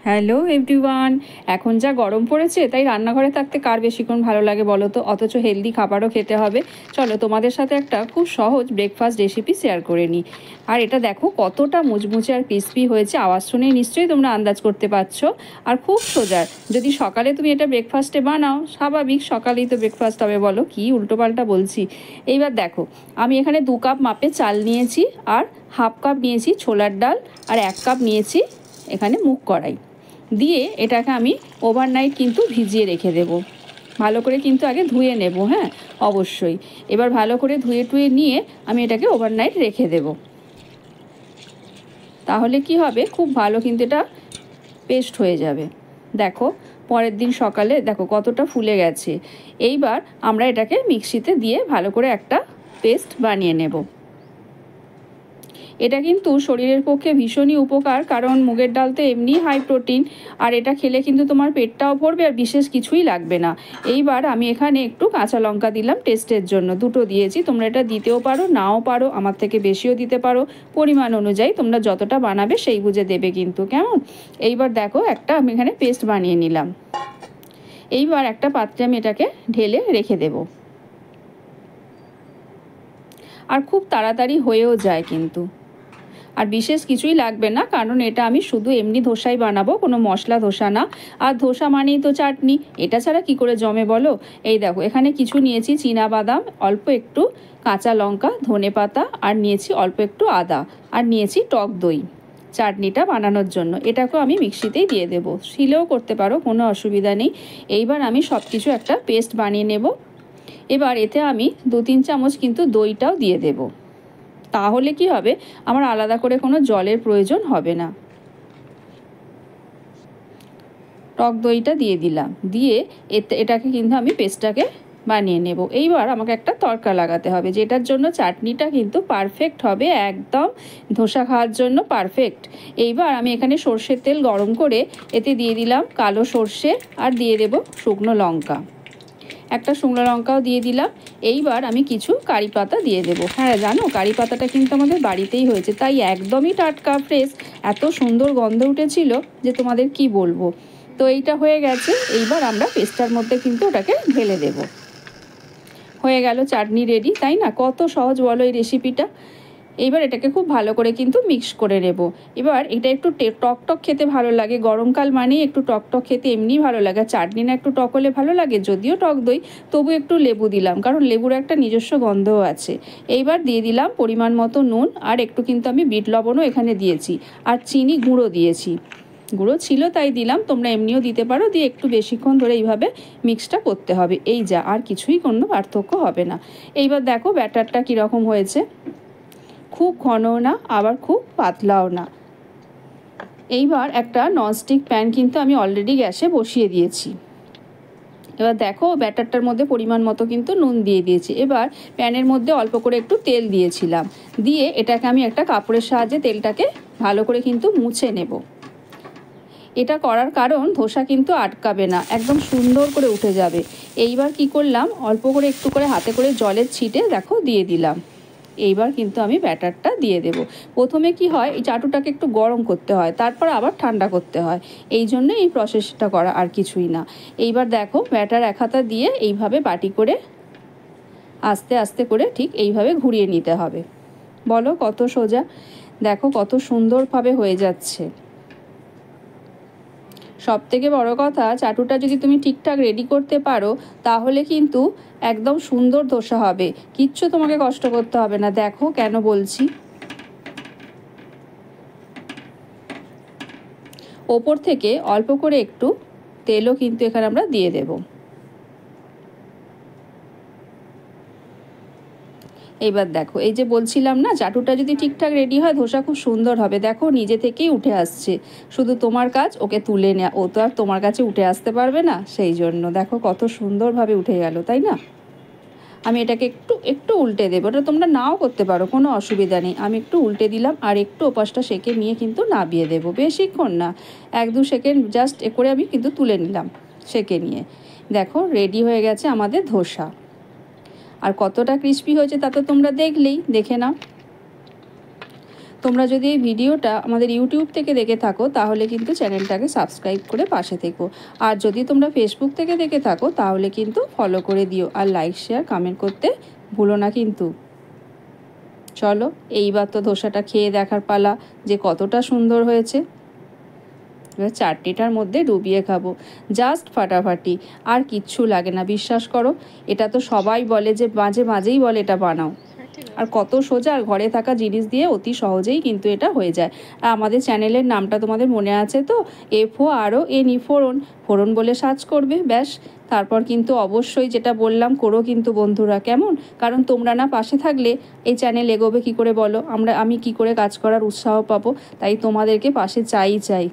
Hello everyone. এখন যা গরম পড়েছে তাই রান্নাঘরে থাকতে কার বেশিক্ষণ ভালো লাগে বলো তো, অথচ হেলদি খাবারও খেতে হবে। চলো তোমাদের সাথে একটা খুব সহজ ব্রেকফাস্ট রেসিপি শেয়ার করে নিই। আর এটা দেখো কতটা মুচমুচে আর ক্রিস্পি হয়েছে, আওয়াজ শুনেই নিশ্চয়ই তোমরা আন্দাজ করতে পারছো। আর খুব সোজা, যদি সকালে তুমি এটা ব্রেকফাস্টে বানাও, স্বাভাবিক সকালেই তো ব্রেকফাস্ট হবে, বলো কি উল্টোপাল্টা বলছি। এইবার দেখো, আমি এখানে 2 কাপ মাপে চাল নিয়েছি, আর হাফ কাপ নিয়েছি ছোলার ডাল, আর 1 কাপ নিয়েছি এখানে মুগ কড়াই দিয়ে এটাকে আমি ওভারনাইট কিন্তু ভিজিয়ে রেখে দেব। ভালো করে কিন্তু আগে ধুয়ে নেব, হ্যাঁ অবশ্যই। এবার ভালো করে ধুয়ে টুয়ে নিয়ে আমি এটাকে ওভারনাইট রেখে দেব। তাহলে কি হবে, খুব ভালো কিন্তু এটা পেস্ট হয়ে যাবে। দেখো পরের দিন সকালে দেখো কতটা ফুলে গেছে। এইবার আমরা এটাকে মিক্সিতে দিয়ে ভালো করে একটা পেস্ট বানিয়ে নেব। এটা কিন্তু শরীরের পক্ষে ভীষণই উপকার, কারণ মুগের ডাল তো এমনি হাই প্রোটিন, আর এটা খেলে কিন্তু তোমার পেটটাও ভরবে আর বিশেষ কিছুই লাগবে না। এইবার আমি এখানে একটু কাঁচা লঙ্কা দিলাম টেস্টের জন্য, 2টো দিয়েছি। তোমরা এটা দিতেও পারো, নাও পারো, আমার থেকে বেশিও দিতে পারো, পরিমাণ অনুযায়ী তোমরা যতটা বানাবে সেই বুঝে দেবে কিন্তু, কেমন। এইবার দেখো একটা আমি এখানে পেস্ট বানিয়ে নিলাম। এইবার একটা পাত্রে আমি এটাকে ঢেলে রেখে দেব। আর খুব তাড়াতাড়ি হয়েও যায় কিন্তু, আর বিশেষ কিছুই লাগবে না, কারণ এটা আমি শুধু এমনি ধোসাই বানাবো, কোনো মশলা ধোসা না। আর ধোসা মানেই তো চাটনি, এটা ছাড়া কি করে জমে বলো। এই দেখো এখানে কিছু নিয়েছি চীনাবাদাম, অল্প একটু কাঁচা লঙ্কা, ধনেপাতা, আর নিয়েছি অল্প একটু আদা, আর নিয়েছি টক দই চাটনিটা বানানোর জন্য। এটাকেও আমি মিক্সিতেই দিয়ে দেবো, শিলেও করতে পারো, কোনো অসুবিধা নেই। এইবার আমি সব কিছু একটা পেস্ট বানিয়ে নেব। এবার এতে আমি 2-3 চামচ কিন্তু দইটাও দিয়ে দেবো। তাহলে কি হবে, আমার আলাদা করে কোনো জলের প্রয়োজন হবে না। টক দইটা দিয়ে দিলাম, দিয়ে এটাকে কিন্তু আমি পেস্টটাকে বানিয়ে নেব। এইবার আমাকে একটা তড়কা লাগাতে হবে, যেটার জন্য চাটনিটা কিন্তু পারফেক্ট হবে, একদম ধোসা খাওয়ার জন্য পারফেক্ট। এইবার আমি এখানে সর্ষের তেল গরম করে এতে দিয়ে দিলাম কালো সর্ষে, আর দিয়ে দেব শুকনো লঙ্কা, একটা শুকনো লঙ্কাও দিয়ে দিলাম। এইবার আমি কিছু কারি পাতা দিয়ে দেবো। হ্যাঁ জানো, কারি পাতাটা কিন্তু আমাদের বাড়িতেই হয়েছে, তাই একদমই টাটকা ফ্রেশ, এত সুন্দর গন্ধ উঠেছিল যে তোমাদের কি বলবো। তো এইটা হয়ে গেছে, এইবার আমরা পেস্টটার মধ্যে কিন্তু ওটাকে ঢেলে দেব। হয়ে গেল চাটনি রেডি, তাই না? কত সহজ বলো এই রেসিপিটা। এইবার এটাকে খুব ভালো করে কিন্তু মিক্স করে নেব। এবার এটা একটু টক টক খেতে ভালো লাগে, গরমকাল মানেই একটু টক টক খেতে এমনি ভালো লাগে। চাটনি না একটু টক হলে ভালো লাগে, যদিও টক দই, তবু একটু লেবু দিলাম, কারণ লেবুর একটা নিজস্ব গন্ধও আছে। এইবার দিয়ে দিলাম পরিমাণ মতো নুন, আর একটু কিন্তু আমি বিট লবণও এখানে দিয়েছি, আর চিনি গুঁড়ো দিয়েছি, গুঁড়ো ছিল তাই দিলাম, তোমরা এমনিও দিতে পারো। দিয়ে একটু বেশিক্ষণ ধরে এইভাবে মিক্সটা করতে হবে, এই যা, আর কিছুই কোনো পার্থক্য হবে না। এইবার দেখো ব্যাটারটা কীরকম হয়েছে, খুব ঘনও না আবার খুব পাতলাও না। এইবার একটা ননস্টিক প্যান কিন্তু আমি অলরেডি গ্যাসে বসিয়ে দিয়েছি। এবার দেখো ব্যাটারটার মধ্যে পরিমাণ মতো কিন্তু নুন দিয়ে দিয়েছি। এবার প্যানের মধ্যে অল্প করে একটু তেল দিয়েছিলাম, দিয়ে এটাকে আমি একটা কাপড়ের সাহায্যে তেলটাকে ভালো করে কিন্তু মুছে নেব। এটা করার কারণ ধোসা কিন্তু আটকাবে না, একদম সুন্দর করে উঠে যাবে। এইবার কি করলাম, অল্প করে একটু করে হাতে করে জলের ছিটে দেখো দিয়ে দিলাম। এইবার কিন্তু আমি ব্যাটারটা দিয়ে দেব। প্রথমে কি হয়, এই চাটুটাকে একটু গরম করতে হয়, তারপর আবার ঠান্ডা করতে হয়, এই জন্য এই প্রসেসটা করা, আর কিছুই না। এইবার দেখো ব্যাটার এক হাতা দিয়ে এইভাবে বাটি করে আস্তে আস্তে করে ঠিক এইভাবে ঘুরিয়ে নিতে হবে। বলো কত সোজা, দেখো কত সুন্দরভাবে হয়ে যাচ্ছে। সবথেকে বড় কথা, চাটুটা যদি তুমি ঠিকঠাক রেডি করতে পারো, তাহলে কিন্তু একদম সুন্দর ধোসা হবে, কিচ্ছু তোমাকে কষ্ট করতে হবে না। দেখো কেন বলছি, ওপর থেকে অল্প করে একটু তেলও কিন্তু এখানে আমরা দিয়ে দেব। এইবার দেখো, এই যে বলছিলাম না, চাটুটা যদি ঠিকঠাক রেডি হয় ধোসা খুব সুন্দর হবে। দেখো নিজে থেকেই উঠে আসছে, শুধু তোমার কাজ ওকে তুলে নেওয়া, ও তো আর তোমার কাছে উঠে আসতে পারবে না, সেই জন্য দেখো কত সুন্দরভাবে উঠে গেল, তাই না? আমি এটাকে একটু একটু উল্টে দেবো, ওটা তোমরা নাও করতে পারো, কোনো অসুবিধা নেই। আমি একটু উল্টে দিলাম, আর একটু ওপাশটা সেঁকে নিয়ে কিন্তু নাবিয়ে দেবো, বেশিক্ষণ না, 1-2 সেকেন্ড জাস্ট এ করে আমি কিন্তু তুলে নিলাম সেঁকে নিয়ে। দেখো রেডি হয়ে গেছে আমাদের ধোসা, আর কতটা ক্রিস্পি হয়েছে তা তো তোমরা দেখলেই, দেখে নাও। তোমরা যদি এই ভিডিওটা আমাদের ইউটিউব থেকে দেখে থাকো তাহলে কিন্তু চ্যানেলটাকে সাবস্ক্রাইব করে পাশে থেকো, আর যদি তোমরা ফেসবুক থেকে দেখে থাকো তাহলে কিন্তু ফলো করে দিও, আর লাইক শেয়ার কমেন্ট করতে ভুলো না কিন্তু। চলো এইবার তো ধোসাটা খেয়ে দেখার পালা যে কতটা সুন্দর হয়েছে। এবার চাটনিটার মধ্যে ডুবিয়ে খাবো, জাস্ট ফাটাফাটি, আর কিচ্ছু লাগে না, বিশ্বাস করো। এটা তো সবাই বলে যে মাঝে মাঝেই বলে এটা বানাও, আর কত সোজা, আর ঘরে থাকা জিনিস দিয়ে অতি সহজেই কিন্তু এটা হয়ে যায়। আর আমাদের চ্যানেলের নামটা তোমাদের মনে আছে তো, FORON, ফোড়ন, ফোড়ন বলে সার্চ করবে, ব্যাস। তারপর কিন্তু অবশ্যই যেটা বললাম করো কিন্তু বন্ধুরা, কেমন? কারণ তোমরা না পাশে থাকলে এই চ্যানেল এগোবে কী করে বলো, আমি কি করে কাজ করার উৎসাহ পাবো? তাই তোমাদেরকে পাশে চাই।